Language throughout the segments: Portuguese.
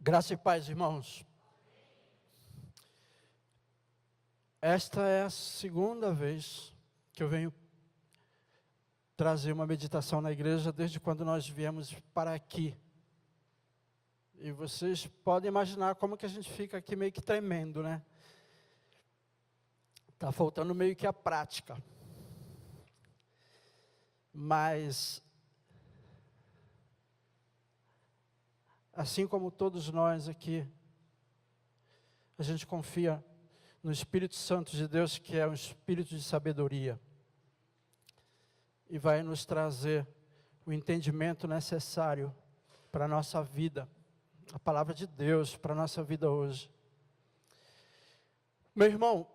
Graça e paz, irmãos. Esta é a segunda vez que eu venho trazer uma meditação na igreja desde quando nós viemos para aqui. E vocês podem imaginar como que a gente fica aqui meio que tremendo, né? Está faltando meio que a prática. Mas, assim como todos nós aqui, a gente confia no Espírito Santo de Deus, que é um espírito de sabedoria. E vai nos trazer o entendimento necessário para a nossa vida. A palavra de Deus para a nossa vida hoje. Meu irmão,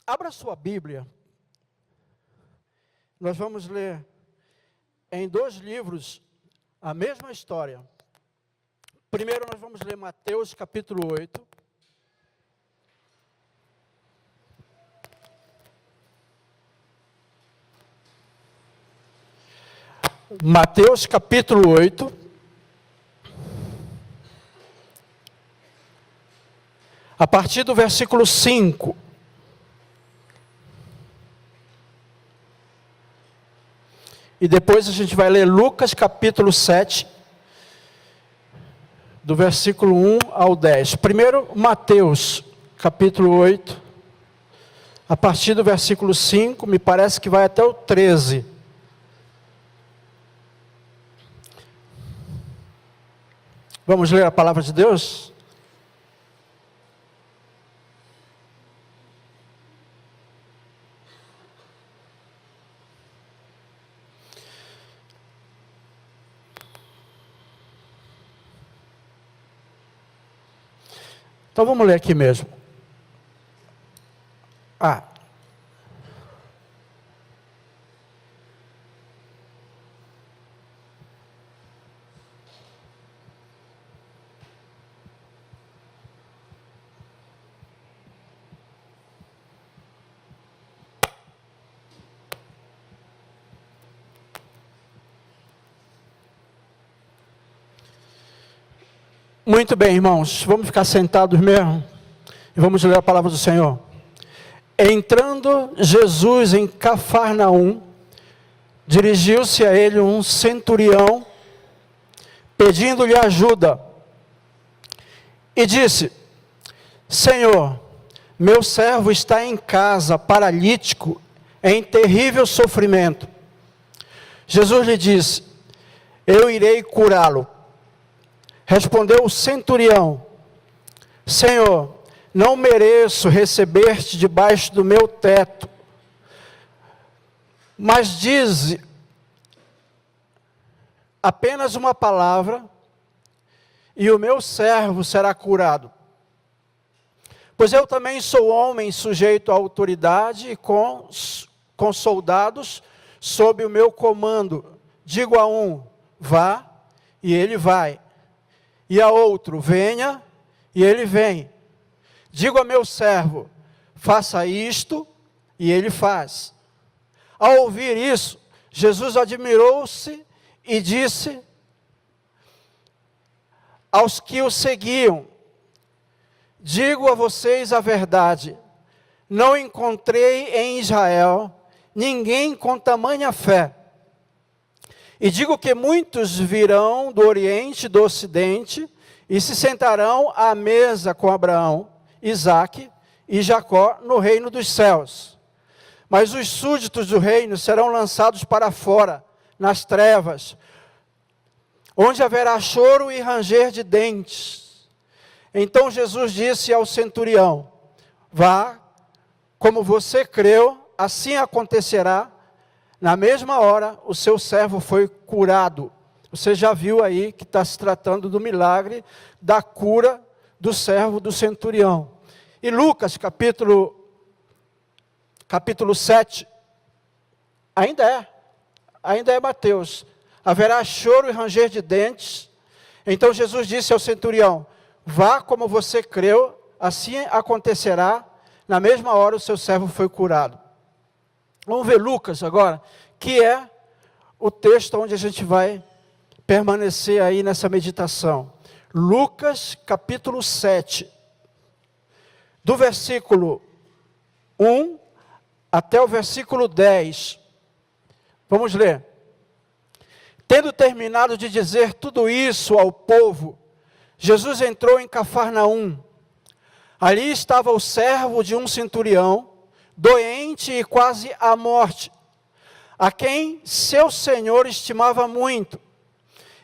abra sua Bíblia. Nós vamos ler em 2 livros a mesma história. Primeiro nós vamos ler Mateus capítulo 8. Mateus capítulo 8. A partir do versículo 5. E depois a gente vai ler Lucas capítulo 7, do versículo 1 ao 10. Primeiro, Mateus capítulo 8, a partir do versículo 5, me parece que vai até o 13. Vamos ler a palavra de Deus? Então vamos ler aqui mesmo. Muito bem, irmãos, vamos ficar sentados mesmo e vamos ler a palavra do Senhor. Entrando Jesus em Cafarnaum, dirigiu-se a ele um centurião, pedindo-lhe ajuda, e disse: Senhor, meu servo está em casa, paralítico, em terrível sofrimento. Jesus lhe disse: eu irei curá-lo. Respondeu o centurião: Senhor, não mereço receber-te debaixo do meu teto, mas dize apenas uma palavra, e o meu servo será curado. Pois eu também sou homem sujeito à autoridade e com soldados sob o meu comando. Digo a um: vá, e ele vai. E a outro: venha, e ele vem. Digo a meu servo: faça isto, e ele faz. Ao ouvir isso, Jesus admirou-se e disse aos que o seguiam: digo a vocês a verdade, não encontrei em Israel ninguém com tamanha fé. E digo que muitos virão do Oriente e do Ocidente e se sentarão à mesa com Abraão, Isaque e Jacó no reino dos céus. Mas os súditos do reino serão lançados para fora, nas trevas, onde haverá choro e ranger de dentes. Então Jesus disse ao centurião: vá, como você creu, assim acontecerá. Na mesma hora, o seu servo foi curado. Você já viu aí que está se tratando do milagre da cura do servo do centurião. E Lucas, capítulo 7, ainda é Mateus. Haverá choro e ranger de dentes. Então Jesus disse ao centurião: vá como você creu, assim acontecerá. Na mesma hora, o seu servo foi curado. Vamos ver Lucas agora, que é o texto onde a gente vai permanecer aí nessa meditação. Lucas capítulo 7, do versículo 1 até o versículo 10. Vamos ler. Tendo terminado de dizer tudo isso ao povo, Jesus entrou em Cafarnaum. Ali estava o servo de um centurião, doente e quase à morte, a quem seu senhor estimava muito.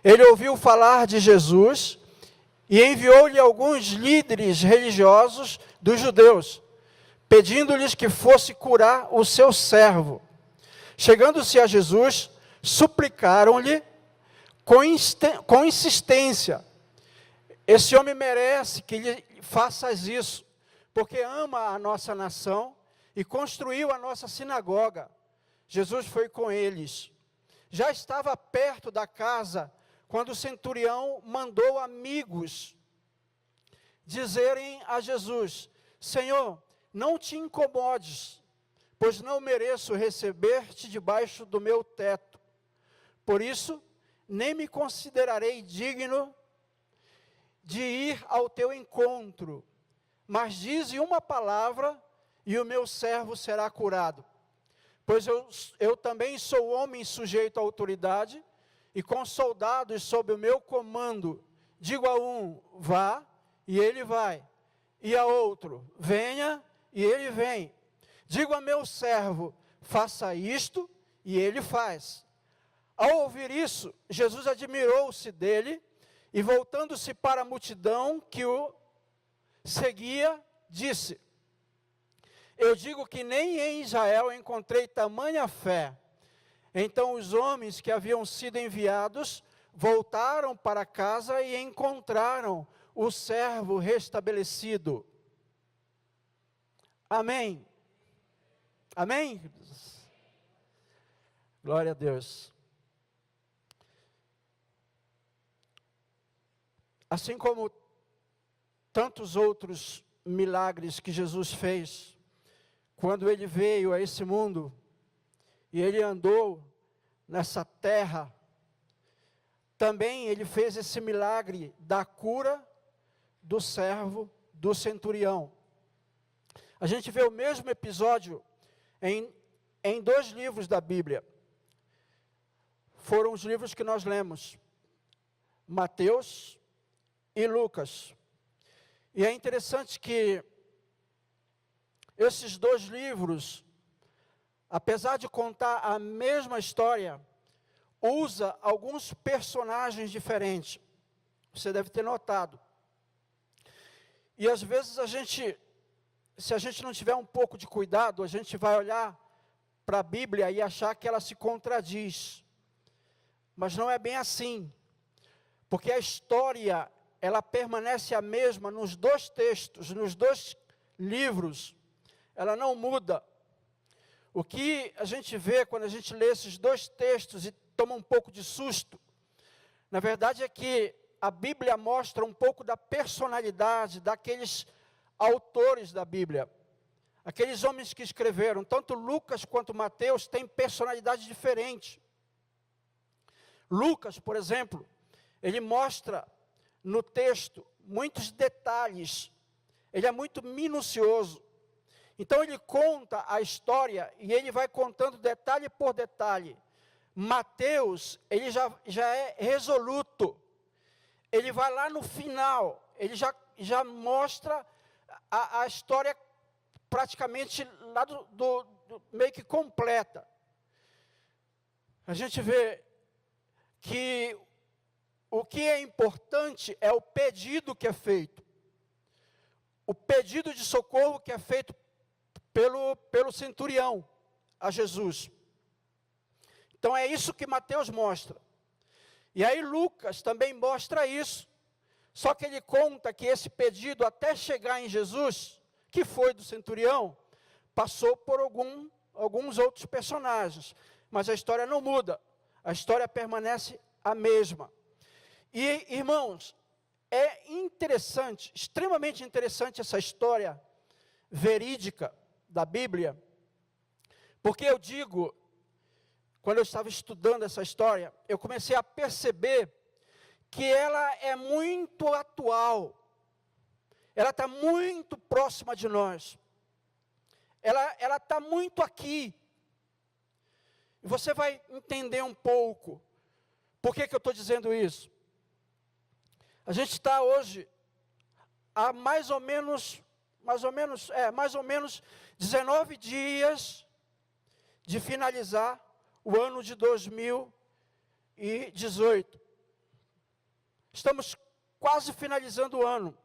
Ele ouviu falar de Jesus e enviou-lhe alguns líderes religiosos dos judeus, pedindo-lhes que fosse curar o seu servo. Chegando-se a Jesus, suplicaram-lhe com insistência: esse homem merece que lhe faças isso, porque ama a nossa nação e construiu a nossa sinagoga. Jesus foi com eles. Já estava perto da casa quando o centurião mandou amigos dizerem a Jesus: Senhor, não te incomodes, pois não mereço receber-te debaixo do meu teto. Por isso, nem me considerarei digno de ir ao teu encontro, mas dize uma palavra e o meu servo será curado. Pois eu também sou homem sujeito à autoridade, e com soldados sob o meu comando, digo a um, vá, e ele vai, e a outro, venha, e ele vem. Digo a meu servo, faça isto, e ele faz. Ao ouvir isso, Jesus admirou-se dele, e voltando-se para a multidão que o seguia, disse: eu digo que nem em Israel encontrei tamanha fé. Então os homens que haviam sido enviados voltaram para casa e encontraram o servo restabelecido. Amém. Amém? Glória a Deus. Assim como tantos outros milagres que Jesus fez, quando ele veio a esse mundo, e ele andou nessa terra, também ele fez esse milagre da cura do servo do centurião. A gente vê o mesmo episódio em dois livros da Bíblia. Foram os livros que nós lemos, Mateus e Lucas. E é interessante que esses dois livros, apesar de contar a mesma história, usa alguns personagens diferentes. Você deve ter notado. E às vezes se a gente não tiver um pouco de cuidado, a gente vai olhar para a Bíblia e achar que ela se contradiz. Mas não é bem assim. Porque a história, ela permanece a mesma nos dois textos, nos dois livros. Ela não muda. O que a gente vê quando a gente lê esses dois textos e toma um pouco de susto, na verdade é que a Bíblia mostra um pouco da personalidade daqueles autores da Bíblia. Aqueles homens que escreveram, tanto Lucas quanto Mateus, têm personalidades diferentes. Lucas, por exemplo, ele mostra no texto muitos detalhes, ele é muito minucioso. Então ele conta a história e ele vai contando detalhe por detalhe. Mateus, ele já é resoluto. Ele vai lá no final, ele já mostra a história praticamente lá do meio que completa. A gente vê que o que é importante é o pedido que é feito. O pedido de socorro que é feito pelo centurião a Jesus. Então é isso que Mateus mostra. E aí Lucas também mostra isso. Só que ele conta que esse pedido até chegar em Jesus, que foi do centurião, passou por alguns outros personagens. Mas a história não muda. A história permanece a mesma. E, irmãos, é interessante, extremamente interessante essa história verídica da Bíblia, porque eu digo, quando eu estava estudando essa história, eu comecei a perceber que ela é muito atual, ela está muito próxima de nós, ela está muito aqui. E você vai entender um pouco por que eu estou dizendo isso. A gente está hoje há mais ou menos 19 dias de finalizar o ano de 2018. Estamos quase finalizando o ano.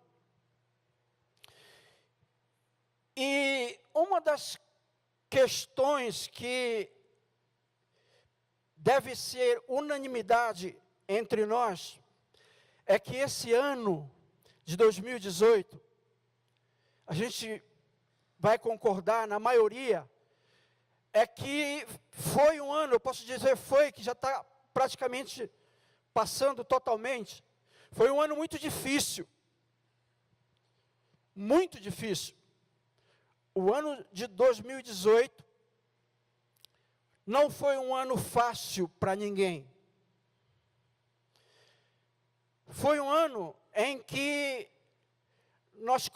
E uma das questões que deve ser unanimidade entre nós é que esse ano de 2018, a gente vai concordar na maioria, é que foi um ano, eu posso dizer que já está praticamente passando totalmente, foi um ano muito difícil. Muito difícil. O ano de 2018 não foi um ano fácil para ninguém. Foi um ano em que nós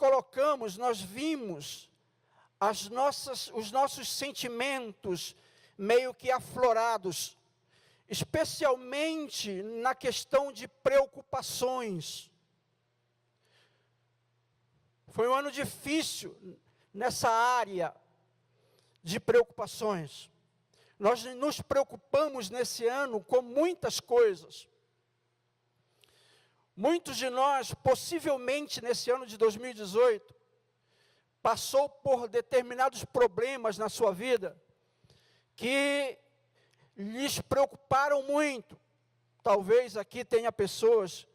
vimos os nossos sentimentos meio que aflorados, especialmente na questão de preocupações. Foi um ano difícil nessa área de preocupações. Nós nos preocupamos nesse ano com muitas coisas. Muitos de nós, possivelmente nesse ano de 2018, passou por determinados problemas na sua vida que lhes preocuparam muito. Talvez aqui tenha pessoas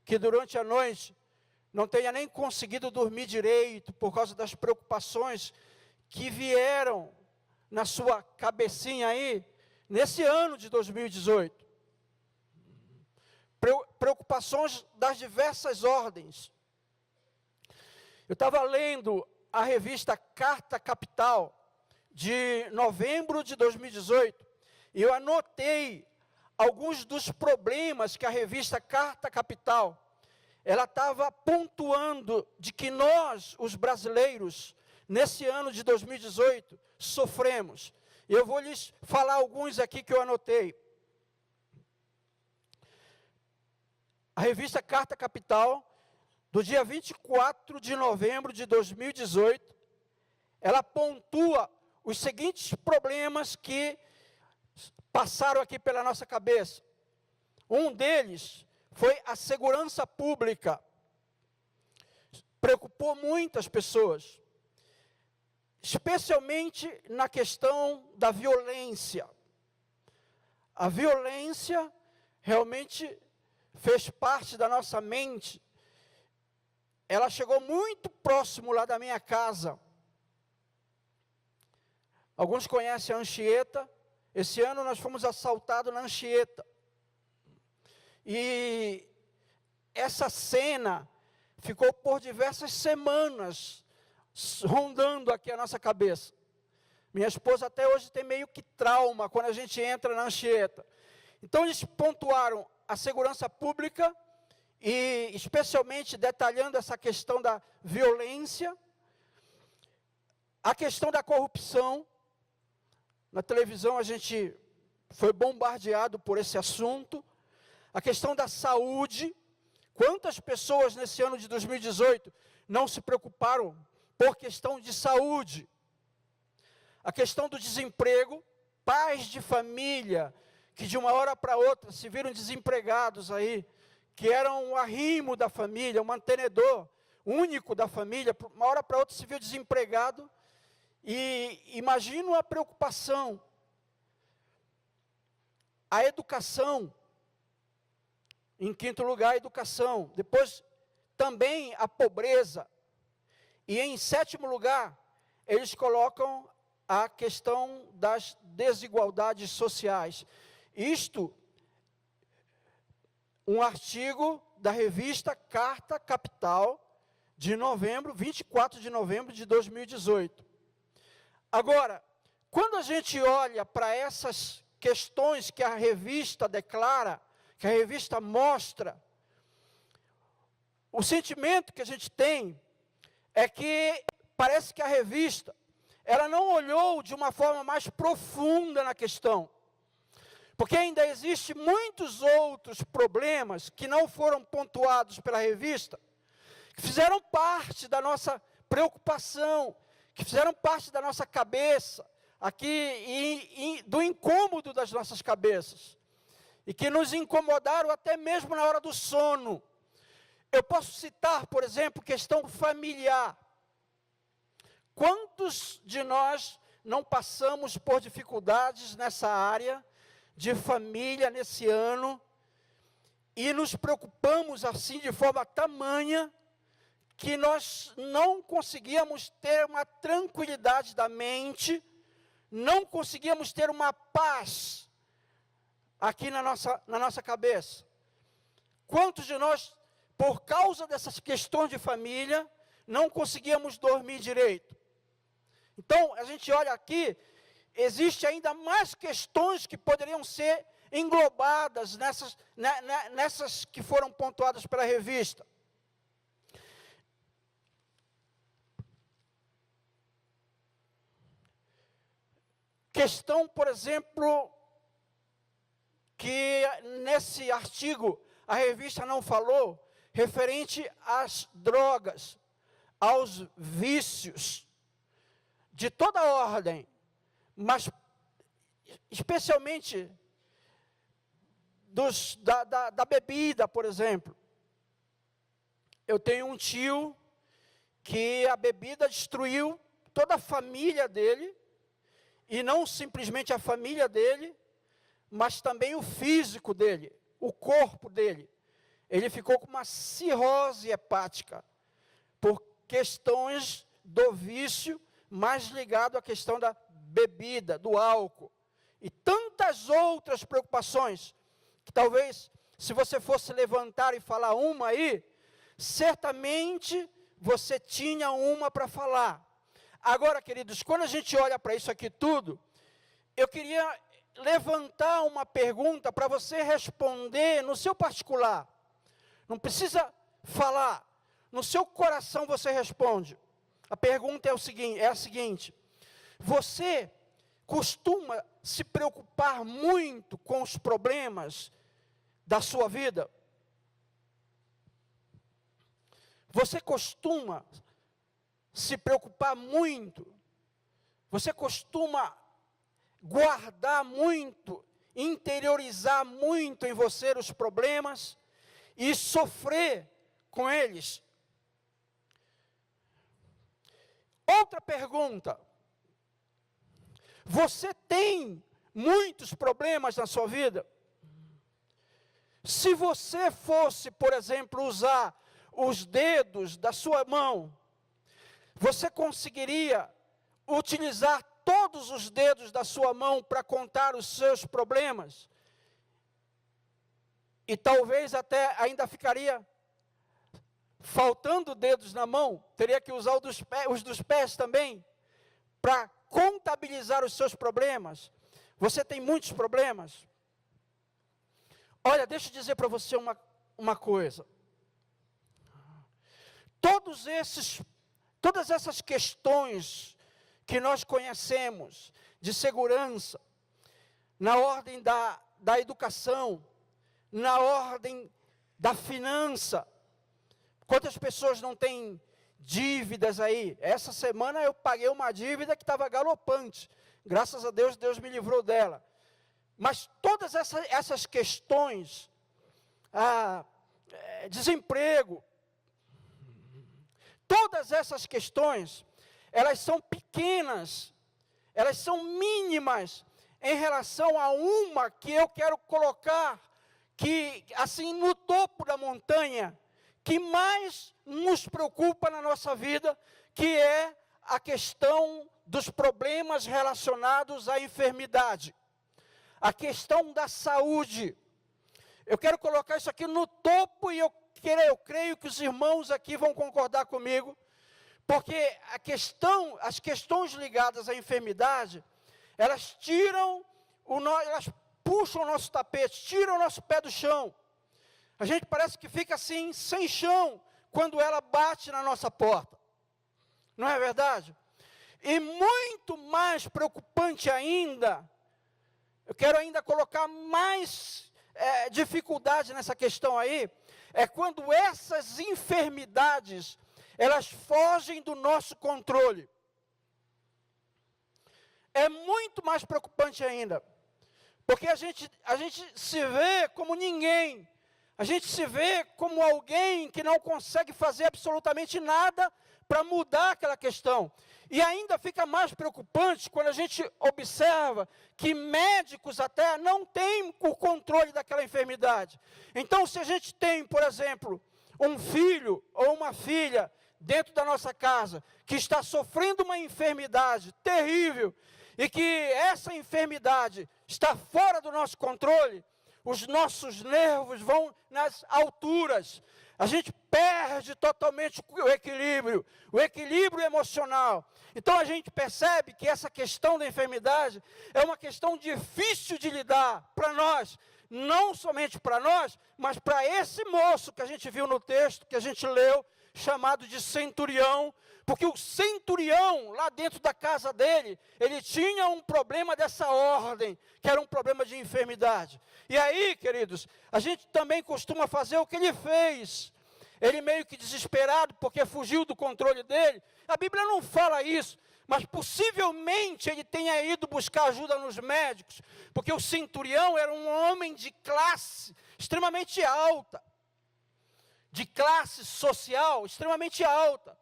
que durante a noite não tenha nem conseguido dormir direito por causa das preocupações que vieram na sua cabecinha aí, nesse ano de 2018. Preocupações das diversas ordens. Eu estava lendo a revista Carta Capital, de novembro de 2018, e eu anotei alguns dos problemas que a revista Carta Capital, ela estava pontuando de que nós, os brasileiros, nesse ano de 2018, sofremos. E eu vou lhes falar alguns aqui que eu anotei. A revista Carta Capital, do dia 24 de novembro de 2018, ela pontua os seguintes problemas que passaram aqui pela nossa cabeça. Um deles foi a segurança pública. Preocupou muitas pessoas, especialmente na questão da violência. A violência realmente fez parte da nossa mente. Ela chegou muito próximo lá da minha casa. Alguns conhecem a Anchieta. Esse ano nós fomos assaltados na Anchieta. E essa cena ficou por diversas semanas rondando aqui a nossa cabeça. Minha esposa até hoje tem meio que trauma quando a gente entra na Anchieta. Então eles pontuaram a segurança pública e especialmente detalhando essa questão da violência, a questão da corrupção. Na televisão a gente foi bombardeado por esse assunto. A questão da saúde. Quantas pessoas nesse ano de 2018 não se preocuparam por questão de saúde? A questão do desemprego. Pais de família que de uma hora para outra se viram desempregados aí, que eram o arrimo da família, o mantenedor único da família, uma hora para outra se viu desempregado. E imagino a preocupação. A educação. Em quinto lugar, a educação. Depois, também a pobreza. E em sétimo lugar, eles colocam a questão das desigualdades sociais. Isto, um artigo da revista Carta Capital, de novembro, 24 de novembro de 2018. Agora, quando a gente olha para essas questões que a revista declara, que a revista mostra, o sentimento que a gente tem é que parece que a revista, ela não olhou de uma forma mais profunda na questão. Porque ainda existem muitos outros problemas que não foram pontuados pela revista, que fizeram parte da nossa preocupação, que fizeram parte da nossa cabeça, aqui, e do incômodo das nossas cabeças, e que nos incomodaram até mesmo na hora do sono. Eu posso citar, por exemplo, questão familiar. Quantos de nós não passamos por dificuldades nessa área de família nesse ano, e nos preocupamos assim de forma tamanha, que nós não conseguíamos ter uma tranquilidade da mente, não conseguíamos ter uma paz aqui na nossa cabeça. Quantos de nós, por causa dessas questões de família, não conseguíamos dormir direito? Então, a gente olha aqui, existe ainda mais questões que poderiam ser englobadas nessas que foram pontuadas pela revista. Questão, por exemplo, que nesse artigo a revista não falou, referente às drogas, aos vícios, de toda ordem, mas especialmente da bebida, por exemplo. Eu tenho um tio que a bebida destruiu toda a família dele, e não simplesmente a família dele, mas também o físico dele, o corpo dele. Ele ficou com uma cirrose hepática, por questões do vício, mais ligado à questão da bebida, do álcool. E tantas outras preocupações, que talvez, se você fosse levantar e falar uma aí, certamente você tinha uma para falar. Agora, queridos, quando a gente olha para isso aqui tudo, eu queria levantar uma pergunta para você responder no seu particular. Não precisa falar, no seu coração você responde. A pergunta é a seguinte: você costuma se preocupar muito com os problemas da sua vida? Você costuma se preocupar muito? Você costuma guardar muito, interiorizar muito em você os problemas e sofrer com eles? Outra pergunta: você tem muitos problemas na sua vida? Se você fosse, por exemplo, usar os dedos da sua mão, você conseguiria utilizar todos os dedos da sua mão para contar os seus problemas? E talvez até ainda ficaria faltando dedos na mão, teria que usar os dos pés também, para contabilizar os seus problemas. Você tem muitos problemas? Olha, deixa eu dizer para você uma coisa. Todas essas questões que nós conhecemos, de segurança, na ordem da educação, na ordem da finança. Quantas pessoas não têm dívidas aí? Essa semana eu paguei uma dívida que estava galopante. Graças a Deus, Deus me livrou dela. Mas todas essas questões, desemprego, todas essas questões, elas são pequenas, elas são mínimas, em relação a uma que eu quero colocar, que assim no topo da montanha, que mais nos preocupa na nossa vida, que é a questão dos problemas relacionados à enfermidade, a questão da saúde. Eu quero colocar isso aqui no topo, e eu creio que os irmãos aqui vão concordar comigo, porque as questões ligadas à enfermidade, elas elas puxam o nosso tapete, tiram o nosso pé do chão. A gente parece que fica assim, sem chão, quando ela bate na nossa porta. Não é verdade? E muito mais preocupante ainda, eu quero ainda colocar mais dificuldade nessa questão aí, é quando essas enfermidades, elas fogem do nosso controle. É muito mais preocupante ainda, porque a gente se vê como ninguém, a gente se vê como alguém que não consegue fazer absolutamente nada para mudar aquela questão. E ainda fica mais preocupante quando a gente observa que médicos até não têm o controle daquela enfermidade. Então, se a gente tem, por exemplo, um filho ou uma filha dentro da nossa casa que está sofrendo uma enfermidade terrível e que essa enfermidade está fora do nosso controle, os nossos nervos vão nas alturas, a gente perde totalmente o equilíbrio emocional. Então a gente percebe que essa questão da enfermidade é uma questão difícil de lidar para nós, não somente para nós, mas para esse moço que a gente viu no texto, que a gente leu, chamado de centurião, porque o centurião, lá dentro da casa dele, ele tinha um problema dessa ordem, que era um problema de enfermidade. E aí, queridos, a gente também costuma fazer o que ele fez. Ele meio que desesperado, porque fugiu do controle dele. A Bíblia não fala isso, mas possivelmente ele tenha ido buscar ajuda nos médicos, porque o centurião era um homem de classe extremamente alta, de classe social extremamente alta.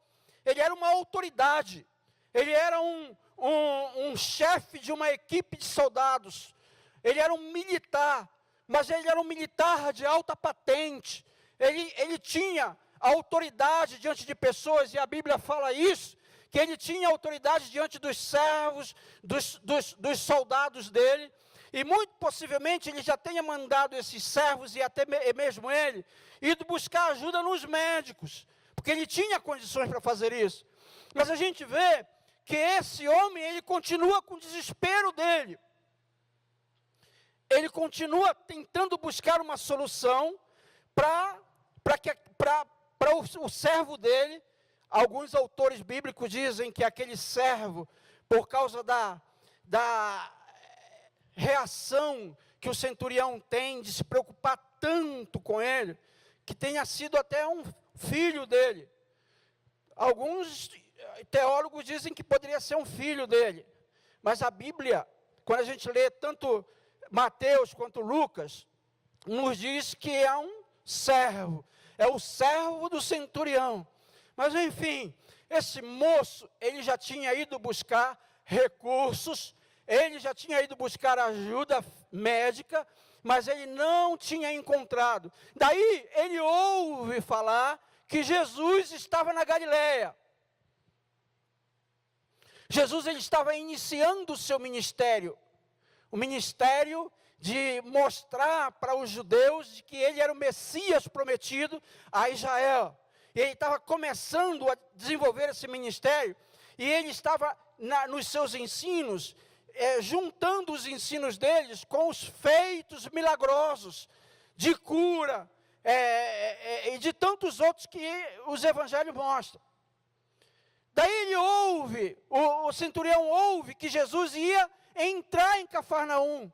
Ele era uma autoridade, ele era um chefe de uma equipe de soldados, ele era um militar, mas ele era um militar de alta patente, ele tinha autoridade diante de pessoas, e a Bíblia fala isso, que ele tinha autoridade diante dos servos, dos soldados dele, e muito possivelmente ele já tenha mandado esses servos, e até mesmo ele, ido buscar ajuda nos médicos, porque ele tinha condições para fazer isso. Mas a gente vê que esse homem, ele continua com o desespero dele. Ele continua tentando buscar uma solução para o servo dele. Alguns autores bíblicos dizem que aquele servo, por causa da reação que o centurião tem de se preocupar tanto com ele, que tenha sido até um filho dele. Alguns teólogos dizem que poderia ser um filho dele, mas a Bíblia, quando a gente lê tanto Mateus quanto Lucas, nos diz que é um servo, é o servo do centurião. Mas enfim, esse moço, ele já tinha ido buscar recursos, ele já tinha ido buscar ajuda médica, mas ele não tinha encontrado. Daí ele ouve falar que Jesus estava na Galileia. Jesus, ele estava iniciando o seu ministério, o ministério de mostrar para os judeus de que ele era o Messias prometido a Israel. E ele estava começando a desenvolver esse ministério, e ele estava nos seus ensinos, juntando os ensinos deles com os feitos milagrosos de cura, e de tantos outros que os evangelhos mostram. Daí ele ouve, o centurião ouve que Jesus ia entrar em Cafarnaum.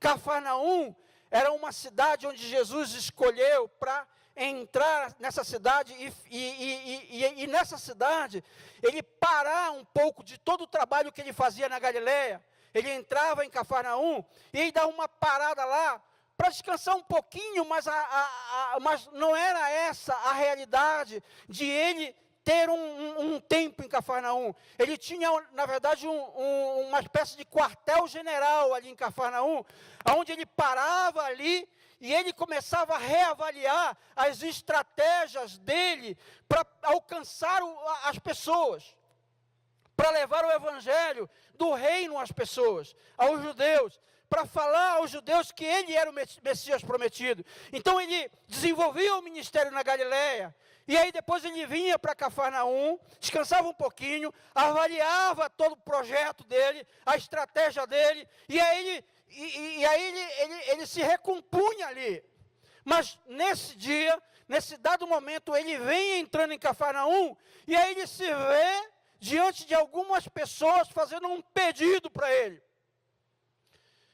Cafarnaum era uma cidade onde Jesus escolheu para entrar nessa cidade e nessa cidade ele parar um pouco de todo o trabalho que ele fazia na Galileia. Ele entrava em Cafarnaum e ele dava uma parada lá para descansar um pouquinho, mas não era essa a realidade de ele ter um tempo em Cafarnaum. Ele tinha, na verdade, uma espécie de quartel-general ali em Cafarnaum, onde ele parava ali e ele começava a reavaliar as estratégias dele para alcançar as pessoas, para levar o evangelho do reino às pessoas, aos judeus, para falar aos judeus que ele era o Messias prometido. Então ele desenvolvia o ministério na Galileia, e aí depois ele vinha para Cafarnaum, descansava um pouquinho, avaliava todo o projeto dele, a estratégia dele, e aí ele se recompunha ali. Mas nesse dia, nesse dado momento, ele vem entrando em Cafarnaum, e aí ele se vê diante de algumas pessoas fazendo um pedido para ele.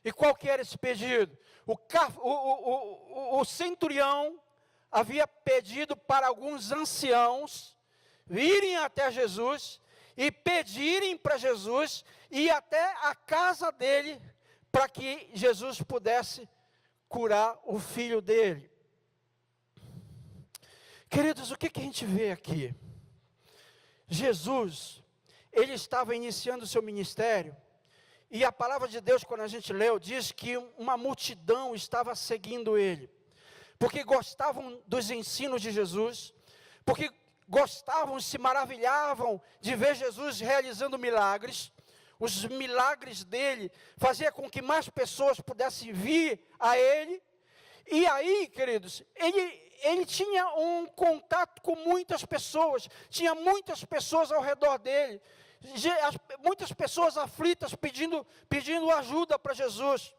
E qual que era esse pedido? O centurião havia pedido para alguns anciãos virem até Jesus e pedirem para Jesus ir até a casa dele para que Jesus pudesse curar o filho dele. Queridos, o que a gente vê aqui? Jesus, ele estava iniciando o seu ministério, e a palavra de Deus, quando a gente leu, diz que uma multidão estava seguindo ele, porque gostavam dos ensinos de Jesus, porque gostavam, se maravilhavam de ver Jesus realizando milagres. Os milagres dele faziam com que mais pessoas pudessem vir a ele. E aí, queridos, ele tinha um contato com muitas pessoas, tinha muitas pessoas ao redor dele, muitas pessoas aflitas pedindo ajuda para Jesus.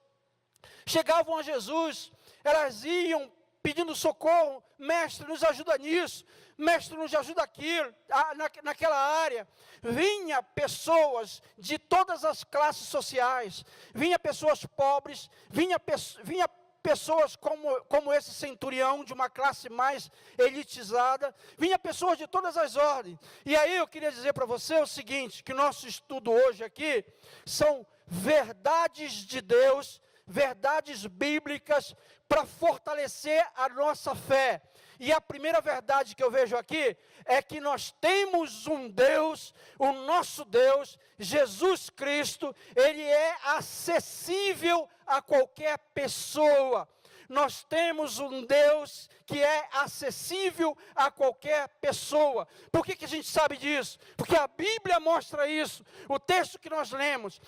Chegavam a Jesus, elas iam pedindo socorro: mestre, nos ajuda nisso, mestre, nos ajuda aquilo, naquela área. Vinha pessoas de todas as classes sociais, vinha pessoas pobres, vinha pessoas como esse centurião, de uma classe mais elitizada, vinha pessoas de todas as ordens. E aí eu queria dizer para você o seguinte, que nosso estudo hoje aqui são verdades de Deus, verdades bíblicas para fortalecer a nossa fé. E a primeira verdade que eu vejo aqui é que nós temos um Deus, o nosso Deus, Jesus Cristo, ele é acessível a qualquer pessoa. Nós temos um Deus que é acessível a qualquer pessoa. Por que a gente sabe disso? Porque a Bíblia mostra isso. O texto que nós lemos,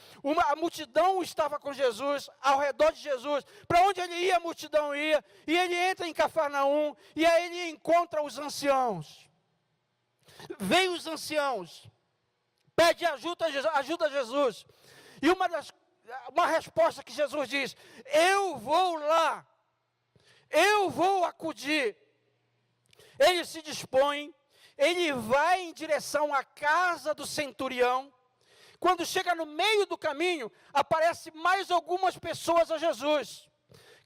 a multidão estava com Jesus, ao redor de Jesus. Para onde ele ia, a multidão ia. E ele entra em Cafarnaum, e aí ele encontra os anciãos. Vem os anciãos, pede ajuda a Jesus. E uma resposta que Jesus diz: eu vou lá, eu vou acudir. Ele se dispõe, ele vai em direção à casa do centurião. Quando chega no meio do caminho, aparecem mais algumas pessoas a Jesus.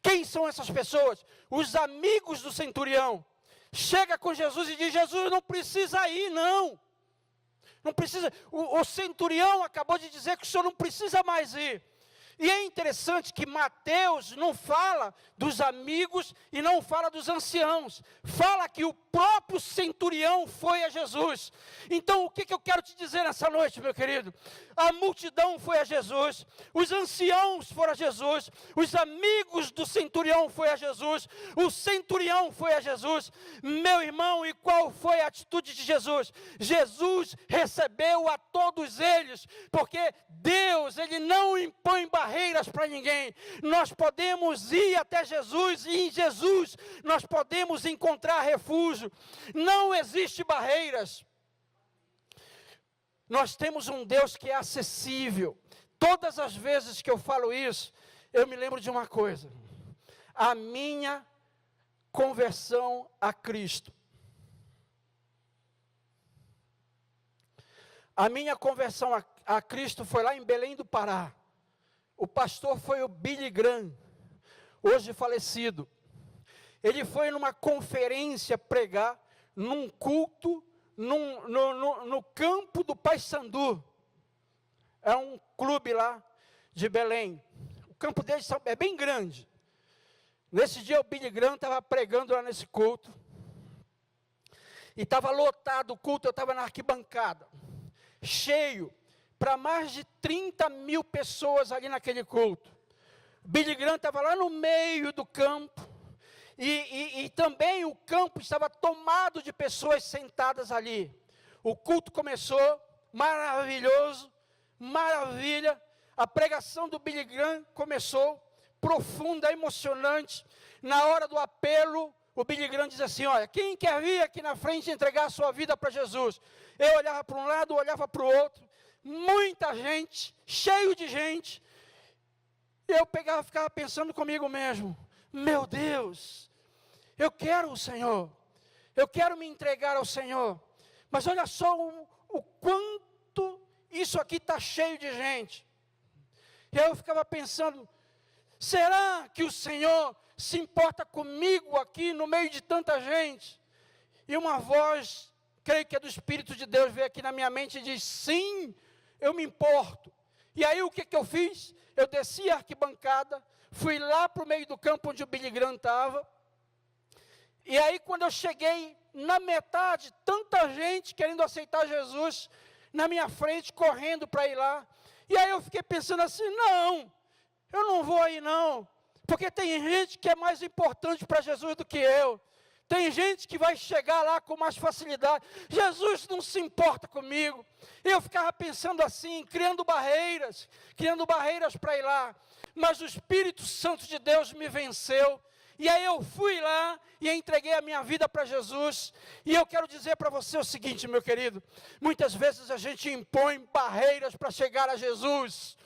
Quem são essas pessoas? Os amigos do centurião. Chega com Jesus e diz: Jesus, não precisa ir, não. Não precisa. O centurião acabou de dizer que o senhor não precisa mais ir. E é interessante que Mateus não fala dos amigos e não fala dos anciãos. Fala que o próprio centurião foi a Jesus. Então o que eu quero te dizer nessa noite, meu querido? A multidão foi a Jesus, os anciãos foram a Jesus, os amigos do centurião foi a Jesus, o centurião foi a Jesus. Meu irmão, e qual foi a atitude de Jesus? Jesus recebeu a todos eles, porque Deus, ele não impõe barreiras para ninguém. Nós podemos ir até Jesus, e em Jesus nós podemos encontrar refúgio. Não existe barreiras. Nós temos um Deus que é acessível. Todas as vezes que eu falo isso, eu me lembro de uma coisa: a minha conversão a Cristo. A minha conversão a Cristo foi lá em Belém do Pará. O pastor foi o Billy Graham, hoje falecido. Ele foi numa conferência pregar, num culto, no campo do Paissandu. É um clube lá de Belém. O campo deles é bem grande. Nesse dia o Billy Graham estava pregando lá nesse culto. E estava lotado o culto, eu estava na arquibancada. Cheio, para mais de 30 mil pessoas ali naquele culto. Billy Graham estava lá no meio do campo. E também o campo estava tomado de pessoas sentadas ali. O culto começou, maravilhoso, maravilha. A pregação do Billy Graham começou, profunda, emocionante. Na hora do apelo, o Billy Graham diz assim: olha, quem quer vir aqui na frente e entregar a sua vida para Jesus? Eu olhava para um lado, olhava para o outro. Muita gente, cheio de gente. Eu ficava pensando comigo mesmo: meu Deus, eu quero o Senhor. eu quero me entregar ao Senhor. Mas olha só o quanto isso aqui está cheio de gente. E aí eu ficava pensando, será que o Senhor se importa comigo aqui no meio de tanta gente? E uma voz, creio que é do Espírito de Deus, veio aqui na minha mente e diz, sim, eu me importo. E aí o que eu fiz? Eu desci a arquibancada, fui lá para o meio do campo onde o Billy Graham estava. E aí quando eu cheguei na metade, tanta gente querendo aceitar Jesus na minha frente, correndo para ir lá. E aí eu fiquei pensando assim, não, eu não vou aí não, porque tem gente que é mais importante para Jesus do que eu. Tem gente que vai chegar lá com mais facilidade. Jesus não se importa comigo. Eu ficava pensando assim, criando barreiras para ir lá. Mas o Espírito Santo de Deus me venceu. E aí eu fui lá e entreguei a minha vida para Jesus. E eu quero dizer para você o seguinte, meu querido. Muitas vezes a gente impõe barreiras para chegar a Jesus.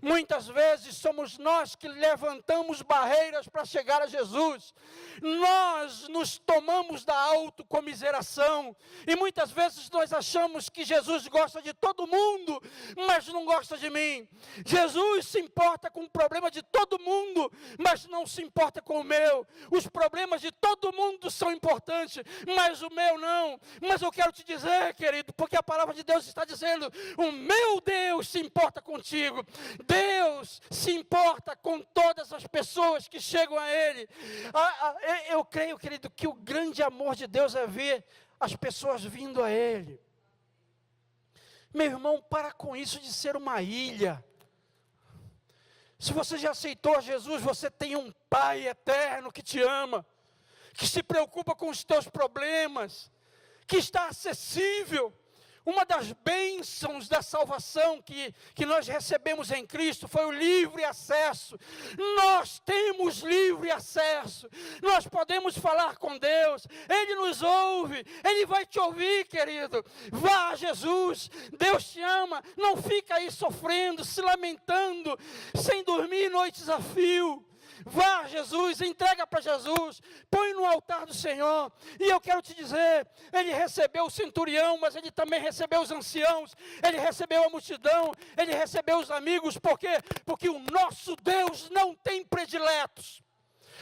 Muitas vezes somos nós que levantamos barreiras para chegar a Jesus. Nós nos tomamos da autocomiseração. E muitas vezes nós achamos que Jesus gosta de todo mundo, mas não gosta de mim. Jesus se importa com o problema de todo mundo, mas não se importa com o meu. Os problemas de todo mundo são importantes, mas o meu não. Mas eu quero te dizer, querido, porque a palavra de Deus está dizendo, o meu Deus se importa contigo. Deus se importa com todas as pessoas que chegam a Ele. Eu creio, querido, que o grande amor de Deus é ver as pessoas vindo a Ele. Meu irmão, para com isso de ser uma ilha. Se você já aceitou a Jesus, você tem um Pai eterno que te ama, que se preocupa com os teus problemas, que está acessível. Uma das bênçãos da salvação que nós recebemos em Cristo foi o livre acesso. Nós temos livre acesso. Nós podemos falar com Deus. Ele nos ouve. Ele vai te ouvir, querido. Vá a Jesus. Deus te ama. Não fica aí sofrendo, se lamentando, sem dormir noites a fio. Vá a Jesus, entrega para Jesus, põe no altar do Senhor. E eu quero te dizer, ele recebeu o centurião, mas ele também recebeu os anciãos, ele recebeu a multidão, ele recebeu os amigos. Por quê? Porque o nosso Deus não tem prediletos.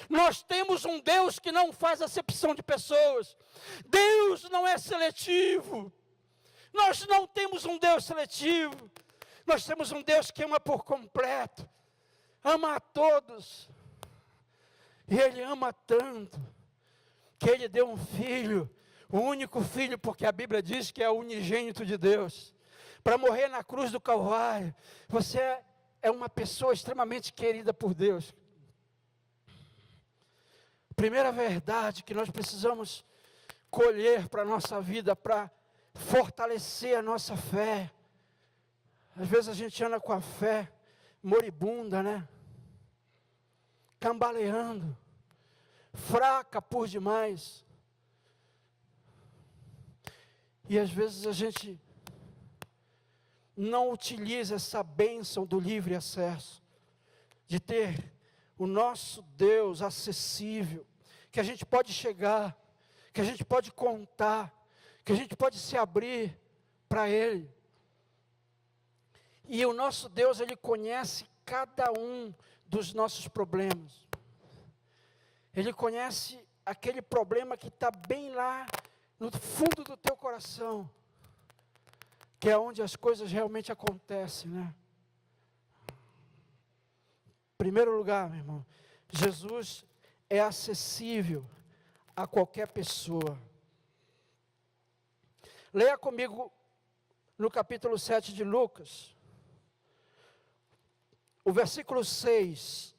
Nós temos um Deus que não faz acepção de pessoas. Deus não é seletivo. Nós não temos um Deus seletivo. Nós temos um Deus que ama por completo, ama a todos. E Ele ama tanto, que Ele deu um filho, o único filho, porque a Bíblia diz que é o unigênito de Deus, para morrer na cruz do Calvário. Você é uma pessoa extremamente querida por Deus. Primeira verdade que nós precisamos colher para a nossa vida, para fortalecer a nossa fé. Às vezes a gente anda com a fé moribunda, né? Cambaleando, fraca por demais. E às vezes a gente não utiliza essa bênção do livre acesso, de ter o nosso Deus acessível, que a gente pode chegar, que a gente pode contar, que a gente pode se abrir para Ele. E o nosso Deus, Ele conhece cada um dos nossos problemas. Ele conhece aquele problema que está bem lá no fundo do teu coração, que é onde as coisas realmente acontecem, né? Em primeiro lugar, meu irmão, Jesus é acessível a qualquer pessoa. Leia comigo no capítulo 7 de Lucas, o versículo 6.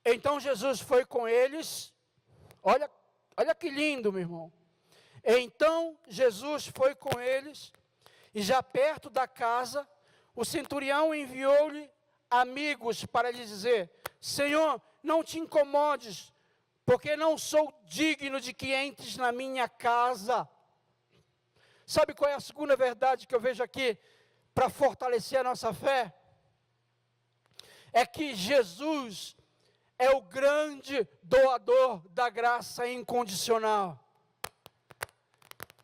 Então Jesus foi com eles. Olha que lindo, meu irmão. Então Jesus foi com eles, e já perto da casa, o centurião enviou-lhe amigos para lhe dizer: Senhor, não te incomodes, porque não sou digno de que entres na minha casa. Sabe qual é a segunda verdade que eu vejo aqui para fortalecer a nossa fé? é que Jesus é o grande doador da graça incondicional.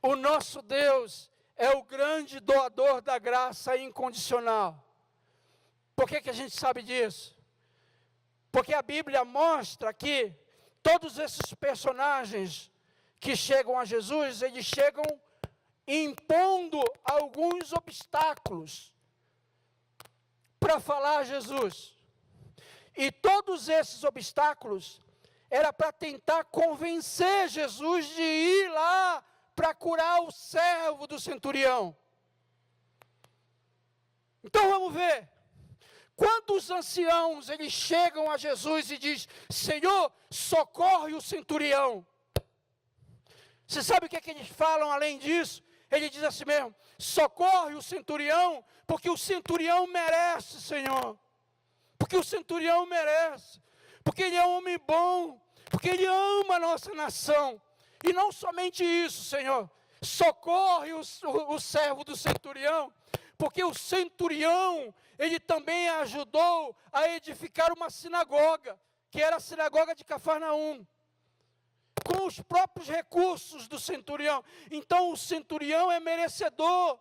O nosso Deus é o grande doador da graça incondicional. Por que a gente sabe disso? Porque a Bíblia mostra que todos esses personagens que chegam a Jesus, eles chegam impondo alguns obstáculos para falar a Jesus. E todos esses obstáculos era para tentar convencer Jesus de ir lá para curar o servo do centurião. Então vamos ver. Quando os anciãos eles chegam a Jesus e diz: Senhor, socorre o centurião. Você sabe o que é que eles falam além disso? Ele diz assim mesmo: socorre o centurião, porque o centurião merece, Senhor. Porque o centurião merece. Porque ele é um homem bom. Porque ele ama a nossa nação. E não somente isso, Senhor. Socorre o servo do centurião. Porque o centurião, ele também ajudou a edificar uma sinagoga. Que era a sinagoga de Cafarnaum. Com os próprios recursos do centurião. Então o centurião é merecedor.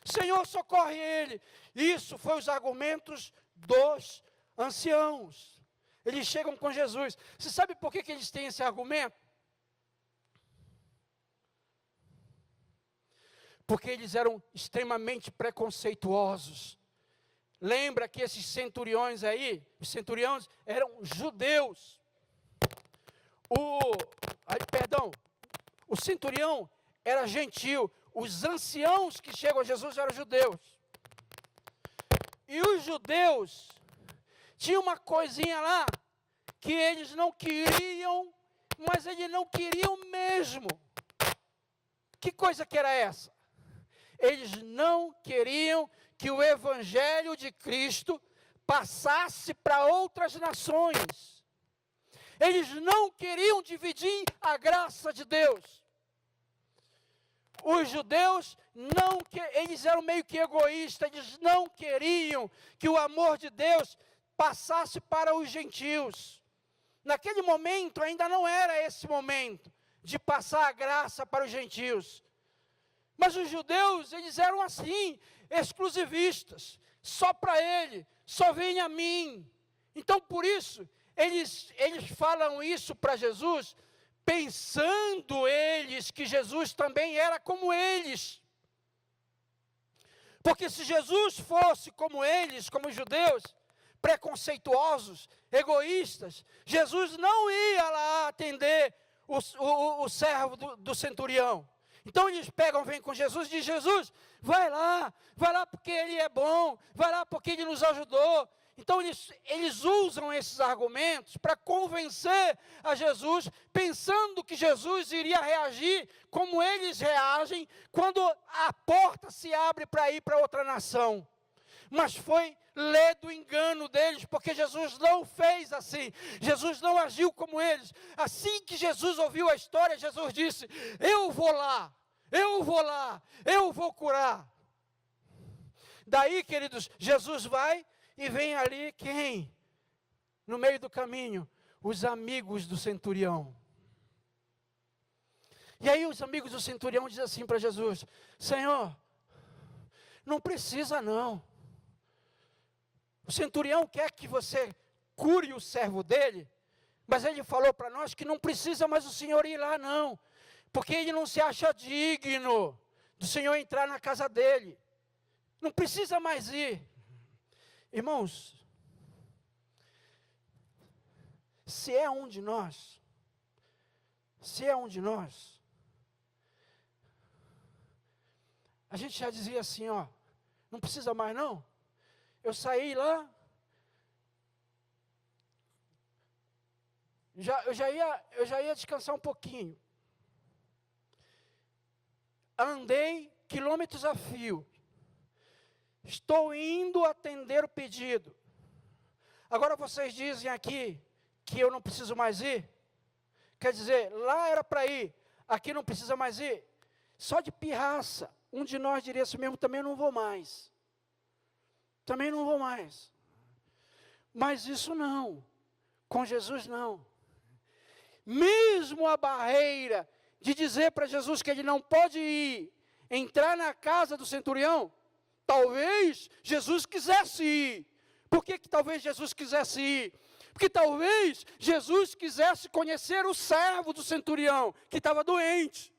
Senhor, socorre ele. Isso foi os argumentos dos anciãos. Eles chegam com Jesus. Você sabe por que eles têm esse argumento? Porque eles eram extremamente preconceituosos. Lembra que esses centuriões aí, os centuriões eram judeus. O centurião era gentil. Os anciãos que chegam a Jesus eram judeus. E os judeus tinham uma coisinha lá que eles não queriam, mas eles não queriam mesmo. Que coisa que era essa? Eles não queriam que o evangelho de Cristo passasse para outras nações. Eles não queriam dividir a graça de Deus. Os judeus, eles eram meio que egoístas, eles não queriam que o amor de Deus passasse para os gentios. Naquele momento, ainda não era esse momento de passar a graça para os gentios. Mas os judeus, eles eram assim, exclusivistas, só para ele, só vem a mim. Então, por isso, eles falam isso para Jesus, pensando eles que Jesus também era como eles. Porque se Jesus fosse como eles, como os judeus, preconceituosos, egoístas, Jesus não ia lá atender o servo do centurião. Então eles vêm com Jesus e dizem: Jesus, vai lá porque ele é bom, vai lá porque ele nos ajudou. Então eles usam esses argumentos para convencer a Jesus, pensando que Jesus iria reagir como eles reagem quando a porta se abre para ir para outra nação. Mas foi ledo o engano deles, porque Jesus não fez assim. Jesus não agiu como eles. Assim que Jesus ouviu a história, Jesus disse: eu vou lá, eu vou curar. Daí, queridos, Jesus vai e vem ali quem? No meio do caminho, os amigos do centurião. E aí os amigos do centurião dizem assim para Jesus: Senhor, não precisa não. O centurião quer que você cure o servo dele, mas ele falou para nós que não precisa mais o Senhor ir lá não, porque ele não se acha digno do Senhor entrar na casa dele. Não precisa mais ir. Irmãos, se é um de nós, a gente já dizia assim, ó, não precisa mais não. Eu saí lá, eu já ia descansar um pouquinho. Andei quilômetros a fio. Estou indo atender o pedido. Agora vocês dizem aqui que eu não preciso mais ir? Quer dizer, lá era para ir, aqui não precisa mais ir? Só de pirraça, um de nós diria assim mesmo: também não vou mais. Também não vou mais. Mas isso não, com Jesus não. Mesmo a barreira de dizer para Jesus que ele não pode ir, entrar na casa do centurião, talvez Jesus quisesse ir. Por que talvez Jesus quisesse ir? Porque talvez Jesus quisesse conhecer o servo do centurião, que estava doente.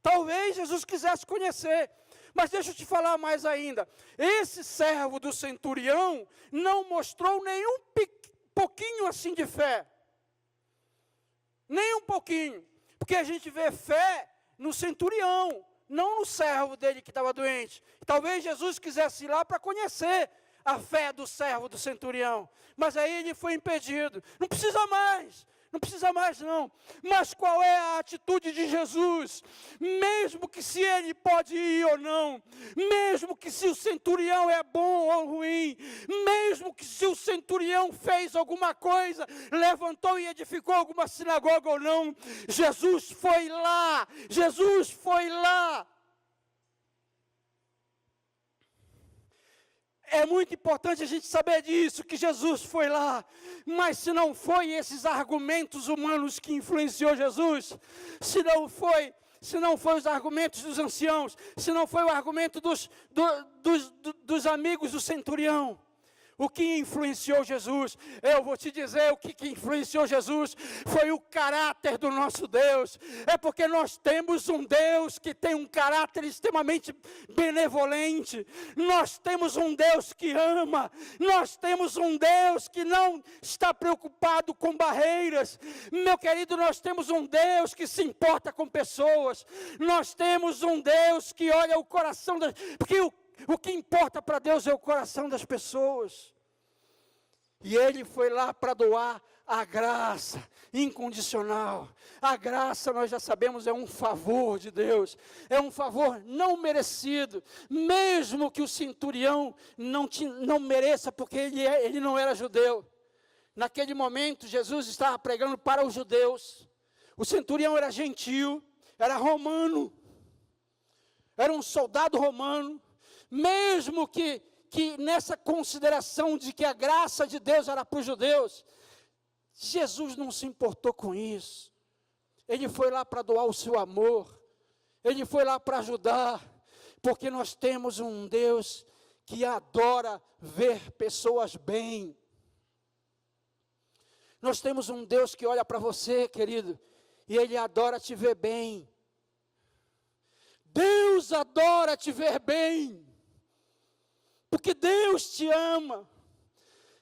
Talvez Jesus quisesse conhecer. Mas deixa eu te falar mais ainda. Esse servo do centurião não mostrou nenhum pouquinho assim de fé. Nem um pouquinho. Porque a gente vê fé no centurião, não no servo dele que estava doente. Talvez Jesus quisesse ir lá para conhecer a fé do servo do centurião. Mas aí ele foi impedido. Não precisa mais. Não precisa mais não. Mas qual é a atitude de Jesus? Mesmo que se ele pode ir ou não, mesmo que se o centurião é bom ou ruim, mesmo que se o centurião fez alguma coisa, levantou e edificou alguma sinagoga ou não, Jesus foi lá. Jesus foi lá. É muito importante a gente saber disso, que Jesus foi lá. Mas se não foi esses argumentos humanos que influenciou Jesus, se não foi os argumentos dos anciãos, se não foi o argumento dos amigos do centurião, o que influenciou Jesus? Eu vou te dizer, o que influenciou Jesus foi o caráter do nosso Deus. É porque nós temos um Deus que tem um caráter extremamente benevolente. Nós temos um Deus que ama. Nós temos um Deus que não está preocupado com barreiras. Meu querido, nós temos um Deus que se importa com pessoas. Nós temos um Deus que olha o coração das... Porque o que importa para Deus é o coração das pessoas. E ele foi lá para doar a graça incondicional. A graça, nós já sabemos, é um favor de Deus. É um favor não merecido. Mesmo que o centurião não mereça, porque ele não era judeu. Naquele momento, Jesus estava pregando para os judeus. O centurião era gentil, era romano. Era um soldado romano. Mesmo que nessa consideração de que a graça de Deus era para os judeus, Jesus não se importou com isso. Ele foi lá para doar o seu amor. Ele foi lá para ajudar. Porque nós temos um Deus que adora ver pessoas bem. Nós temos um Deus que olha para você, querido, e Ele adora te ver bem. Deus adora te ver bem. Porque Deus te ama.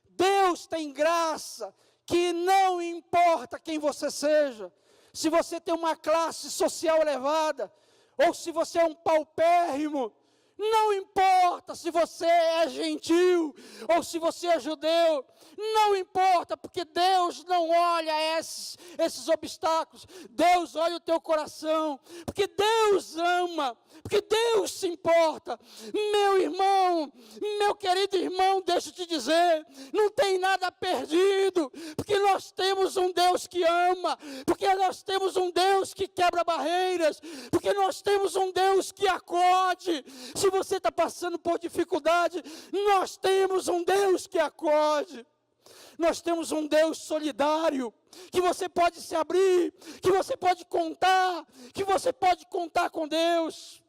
Deus tem graça, que não importa quem você seja. Se você tem uma classe social elevada, ou se você é um paupérrimo, não importa se você é gentil, ou se você é judeu, não importa, porque Deus não olha esses obstáculos, Deus olha o teu coração, porque Deus ama, porque Deus se importa. Meu irmão, meu querido irmão, deixa eu te dizer, não tem nada perdido, porque nós temos um Deus que ama, porque nós temos um Deus que quebra barreiras, porque nós temos um Deus que acode. Se você está passando por dificuldade, nós temos um Deus que acode. Nós temos um Deus solidário, que você pode se abrir, que você pode contar com Deus.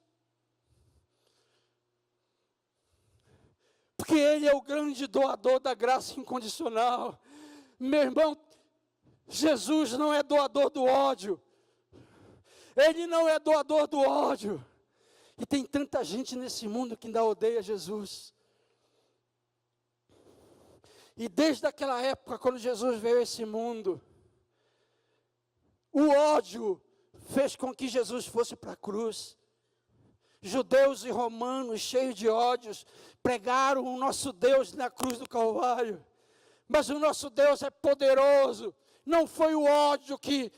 Porque Ele é o grande doador da graça incondicional. Meu irmão, Jesus não é doador do ódio. Ele não é doador do ódio. E tem tanta gente nesse mundo que ainda odeia Jesus. E desde aquela época, quando Jesus veio a esse mundo, o ódio fez com que Jesus fosse para a cruz. Judeus e romanos, cheios de ódios, pregaram o nosso Deus na cruz do Calvário. Mas o nosso Deus é poderoso. Não foi o ódio que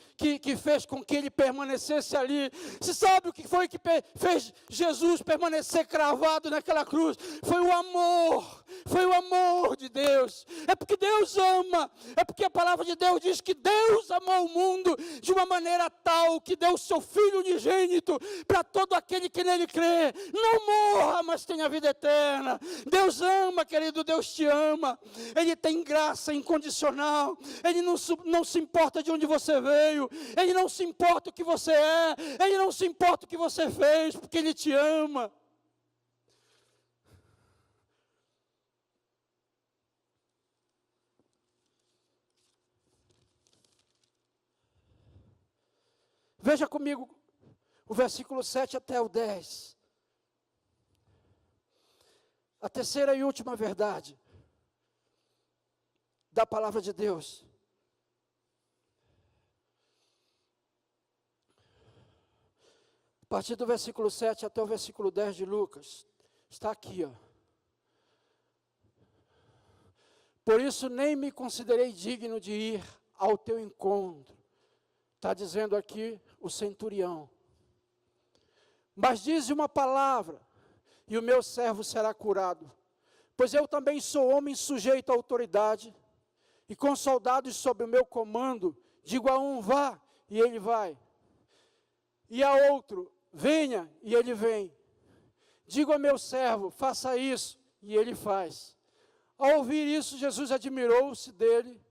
fez com que ele permanecesse ali. Você sabe o que foi que fez Jesus permanecer cravado naquela cruz? Foi o amor. foi o amor de Deus. É porque Deus ama, é porque a palavra de Deus diz que Deus amou o mundo de uma maneira tal que deu o seu Filho unigênito para todo aquele que nele crê. Não morra, mas tenha vida eterna. Deus ama, querido, Deus te ama. Ele tem graça incondicional. Ele não se importa de onde você veio. Ele não se importa o que você é. Ele não se importa o que você fez, porque Ele te ama. Veja comigo o versículo 7 até o 10. A terceira e última verdade da palavra de Deus. A partir do versículo 7 até o versículo 10 de Lucas, está aqui, ó. Por isso nem me considerei digno de ir ao teu encontro. Está dizendo aqui o centurião. Mas dize uma palavra, e o meu servo será curado. Pois eu também sou homem sujeito à autoridade, e com soldados sob o meu comando, digo a um, vá, e ele vai. E a outro, venha, e ele vem. Digo a meu servo, faça isso, e ele faz. Ao ouvir isso, Jesus admirou-se dele,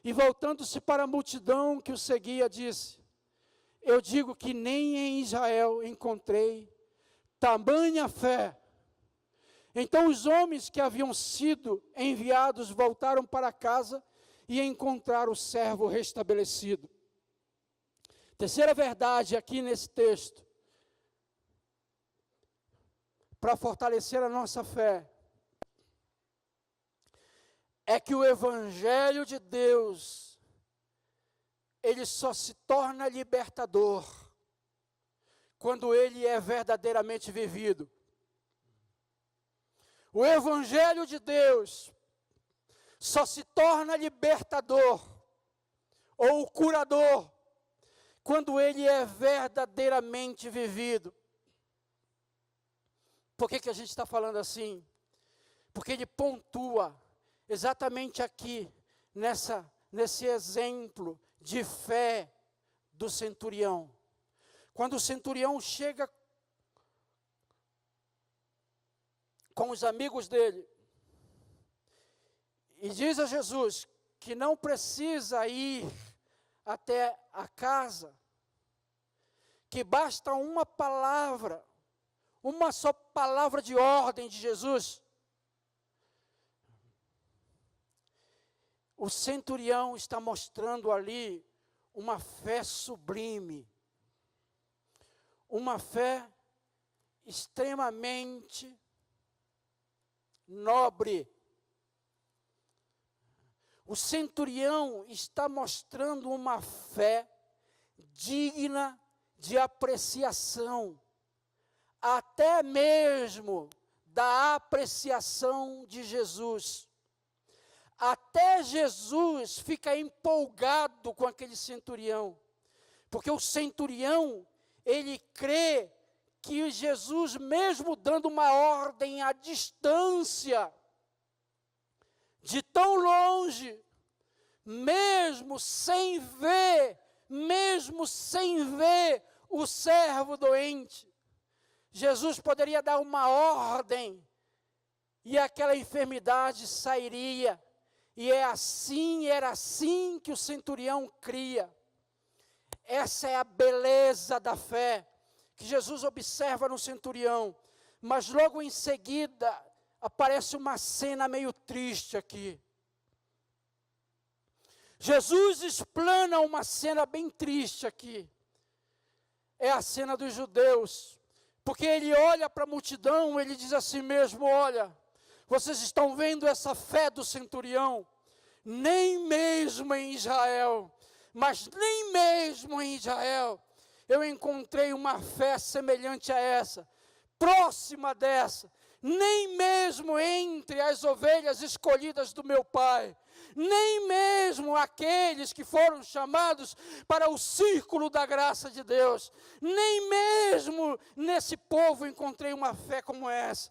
e voltando-se para a multidão que o seguia, disse, eu digo que nem em Israel encontrei tamanha fé. Então os homens que haviam sido enviados voltaram para casa e encontraram o servo restabelecido. Terceira verdade aqui nesse texto, para fortalecer a nossa fé, é que o Evangelho de Deus, ele só se torna libertador quando ele é verdadeiramente vivido. O Evangelho de Deus só se torna libertador ou curador quando ele é verdadeiramente vivido. Por que a gente está falando assim? Porque ele pontua exatamente aqui, nesse exemplo de fé do centurião. Quando o centurião chega com os amigos dele e diz a Jesus que não precisa ir até a casa, que basta uma palavra, uma só palavra de ordem de Jesus. O centurião está mostrando ali uma fé sublime, uma fé extremamente nobre. O centurião está mostrando uma fé digna de apreciação, até mesmo da apreciação de Jesus. Até Jesus fica empolgado com aquele centurião, porque o centurião, ele crê que Jesus, mesmo dando uma ordem à distância, de tão longe, mesmo sem ver o servo doente, Jesus poderia dar uma ordem e aquela enfermidade sairia. E era assim que o centurião cria. Essa é a beleza da fé que Jesus observa no centurião. Mas logo em seguida aparece uma cena meio triste aqui. Jesus explana uma cena bem triste aqui. É a cena dos judeus. Porque ele olha para a multidão, ele diz assim mesmo, olha, vocês estão vendo essa fé do centurião? Nem mesmo em Israel, mas nem mesmo em Israel, eu encontrei uma fé semelhante a essa, próxima dessa, nem mesmo entre as ovelhas escolhidas do meu Pai, nem mesmo aqueles que foram chamados para o círculo da graça de Deus, nem mesmo nesse povo encontrei uma fé como essa.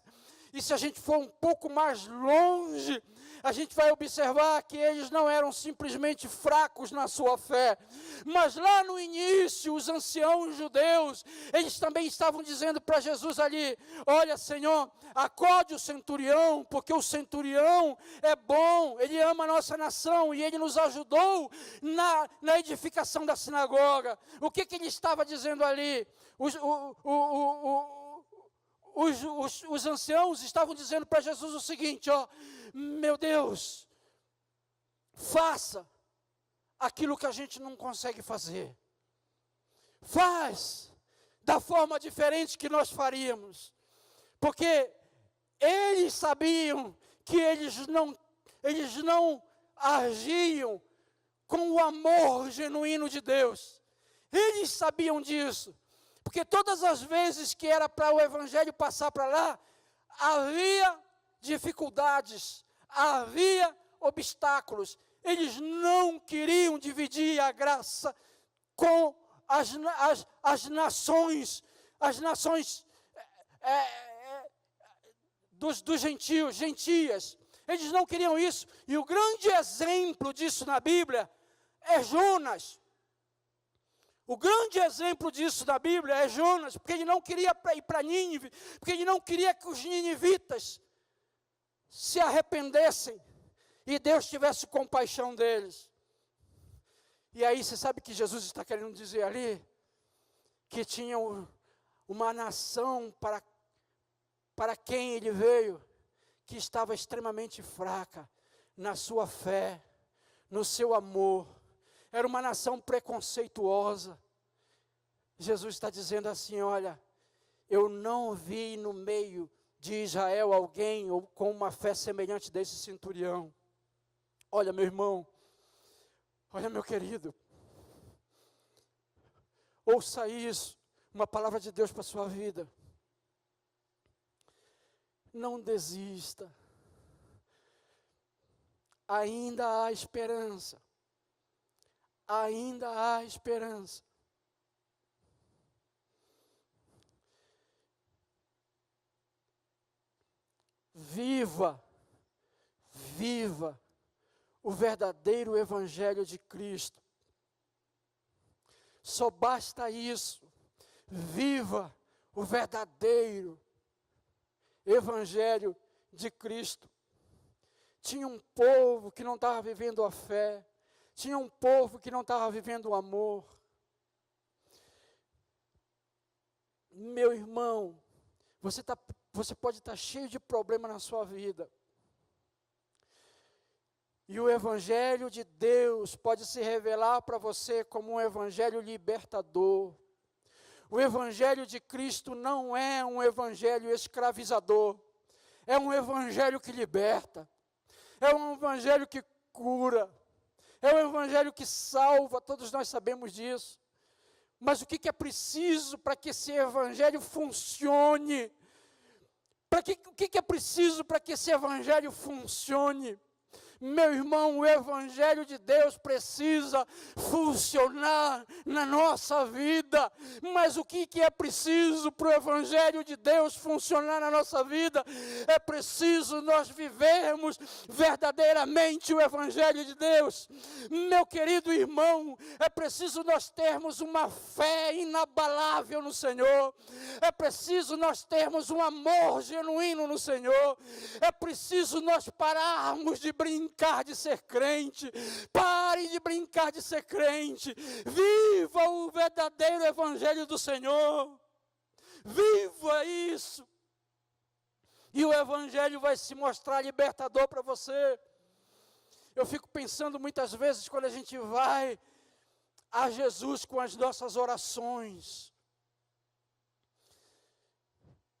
E se a gente for um pouco mais longe, a gente vai observar que eles não eram simplesmente fracos na sua fé, mas lá no início, os anciãos judeus, eles também estavam dizendo para Jesus ali: olha, Senhor, acode o centurião, porque o centurião é bom, ele ama a nossa nação e ele nos ajudou na edificação da sinagoga. O que ele estava dizendo ali? Os anciãos estavam dizendo para Jesus o seguinte: ó, meu Deus, faça aquilo que a gente não consegue fazer. Faz da forma diferente que nós faríamos. Porque eles sabiam que eles não agiam com o amor genuíno de Deus. Eles sabiam disso. Porque todas as vezes que era para o evangelho passar para lá, havia dificuldades, havia obstáculos. Eles não queriam dividir a graça com as nações dos gentias. Eles não queriam isso. E o grande exemplo disso na Bíblia é Jonas. O grande exemplo disso na Bíblia é Jonas, porque ele não queria ir para Nínive, porque ele não queria que os ninivitas se arrependessem e Deus tivesse compaixão deles. E aí você sabe que Jesus está querendo dizer ali? Que tinha uma nação para quem ele veio, que estava extremamente fraca na sua fé, no seu amor. Era uma nação preconceituosa. Jesus está dizendo assim: olha, eu não vi no meio de Israel alguém com uma fé semelhante desse centurião. Olha, meu irmão, olha, meu querido, ouça isso, uma palavra de Deus para a sua vida. Não desista. Ainda há esperança. Ainda há esperança. Viva o verdadeiro evangelho de Cristo. Só basta isso. Viva o verdadeiro evangelho de Cristo. Tinha um povo que não estava vivendo a fé. Tinha um povo que não estava vivendo o amor. Meu irmão, você pode estar cheio de problema na sua vida. E o evangelho de Deus pode se revelar para você como um evangelho libertador. O evangelho de Cristo não é um evangelho escravizador. É um evangelho que liberta. É um evangelho que cura. É um evangelho que salva, todos nós sabemos disso. Mas o que é preciso para que esse evangelho funcione? O que é preciso para que esse evangelho funcione? Meu irmão, o evangelho de Deus precisa funcionar na nossa vida. Mas o que é preciso para o evangelho de Deus funcionar na nossa vida? É preciso nós vivermos verdadeiramente o evangelho de Deus. Meu querido irmão, é preciso nós termos uma fé inabalável no Senhor. É preciso nós termos um amor genuíno no Senhor. É preciso nós pararmos de brincar de ser crente. Pare de brincar de ser crente. Viva o verdadeiro evangelho do Senhor. Viva isso. E o evangelho vai se mostrar libertador para você. Eu fico pensando muitas vezes quando a gente vai a Jesus com as nossas orações.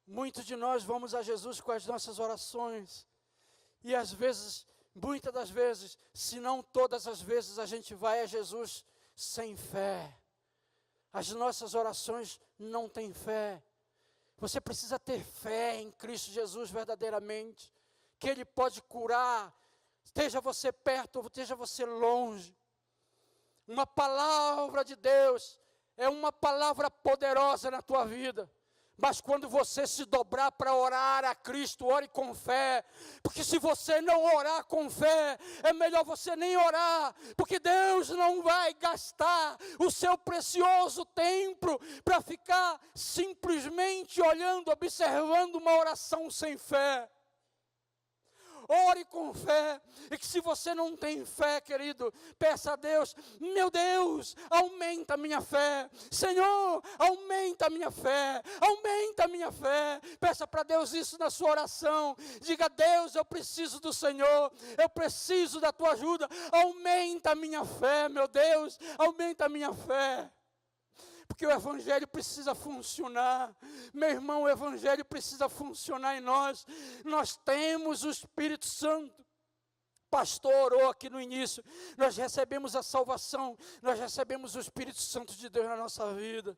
Muitos de nós vamos a Jesus com as nossas orações. E às vezes, muitas das vezes, se não todas as vezes, a gente vai a Jesus sem fé. As nossas orações não têm fé. Você precisa ter fé em Cristo Jesus verdadeiramente, que Ele pode curar, esteja você perto ou esteja você longe. Uma palavra de Deus é uma palavra poderosa na tua vida. Mas quando você se dobrar para orar a Cristo, ore com fé. Porque se você não orar com fé, é melhor você nem orar. Porque Deus não vai gastar o seu precioso tempo para ficar simplesmente olhando, observando uma oração sem fé. Ore com fé, e que se você não tem fé, querido, peça a Deus, meu Deus, aumenta a minha fé, Senhor, aumenta a minha fé, aumenta a minha fé. Peça para Deus isso na sua oração, diga: Deus, eu preciso do Senhor, eu preciso da tua ajuda, aumenta a minha fé, meu Deus, aumenta a minha fé. Porque o Evangelho precisa funcionar, meu irmão, o Evangelho precisa funcionar em nós. Nós temos o Espírito Santo. Pastor orou aqui no início, nós recebemos a salvação, nós recebemos o Espírito Santo de Deus na nossa vida.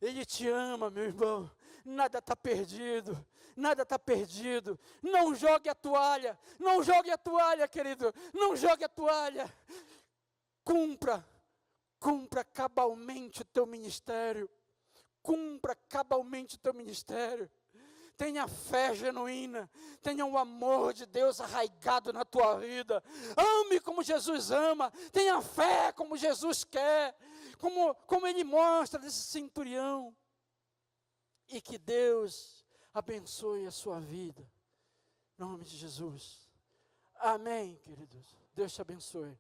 Ele te ama, meu irmão, nada está perdido, nada está perdido. Não jogue a toalha, não jogue a toalha, querido, não jogue a toalha. Cumpra cabalmente o teu ministério. Cumpra cabalmente o teu ministério. Tenha fé genuína. Tenha o amor de Deus arraigado na tua vida. Ame como Jesus ama. Tenha fé como Jesus quer. Como Ele mostra desse centurião. E que Deus abençoe a sua vida. Em nome de Jesus. Amém, queridos. Deus te abençoe.